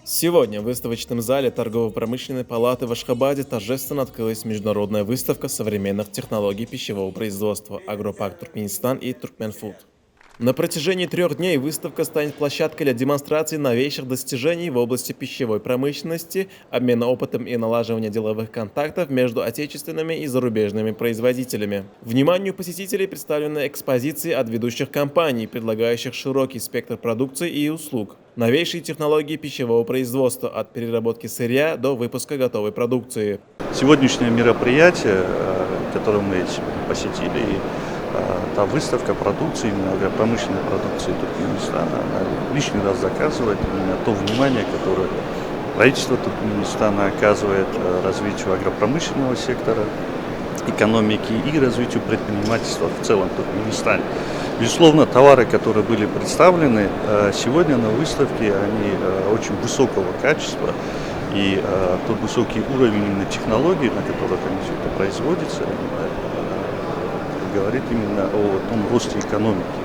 Сегодня в выставочном зале торгово-промышленной палаты в Ашхабаде торжественно открылась международная выставка современных технологий пищевого производства «Агропак Туркменистан» и «Туркменфуд». На протяжении 3 дней выставка станет площадкой для демонстрации новейших достижений в области пищевой промышленности, обмена опытом и налаживания деловых контактов между отечественными и зарубежными производителями. Вниманию посетителей представлены экспозиции от ведущих компаний, предлагающих широкий спектр продукции и услуг. Новейшие технологии пищевого производства от переработки сырья до выпуска готовой продукции. Сегодняшнее мероприятие, которое мы посетили, та выставка продукции, именно агропромышленной продукции Туркменистана, она лишний раз заказывает именно то внимание, которое правительство Туркменистана оказывает развитию агропромышленного сектора, экономики и развитию предпринимательства в целом в Туркменистане. Безусловно, товары, которые были представлены сегодня на выставке, они очень высокого качества. И тот высокий уровень именно технологий, на которых они все это производится, говорит именно о том росте экономики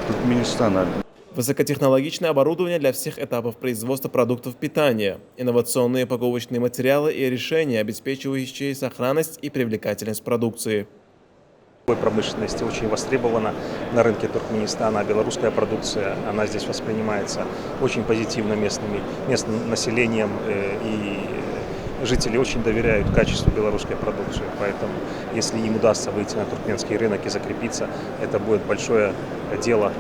Туркменистана. Высокотехнологичное оборудование для всех этапов производства продуктов питания, инновационные упаковочные материалы и решения, обеспечивающие сохранность и привлекательность продукции. Промышленность очень востребована на рынке Туркменистана, а белорусская продукция, она здесь воспринимается очень позитивно местным населением, и жители очень доверяют качеству белорусской продукции, поэтому если им удастся выйти на туркменский рынок и закрепиться, это будет большое дело,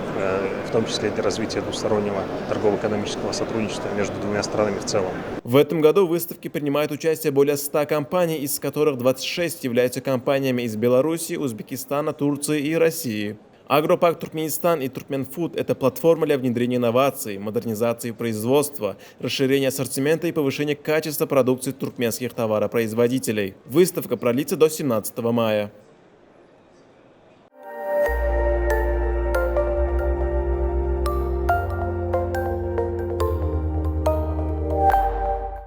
в том числе для развития двустороннего торгово-экономического сотрудничества между двумя странами в целом. В этом году в выставке принимают участие более 100 компаний, из которых 26 являются компаниями из Беларуси, Узбекистана, Турции и России. Агропак Туркменистан и Туркменфуд – это платформа для внедрения инноваций, модернизации производства, расширения ассортимента и повышения качества продукции туркменских товаропроизводителей. Выставка продлится до 17 мая.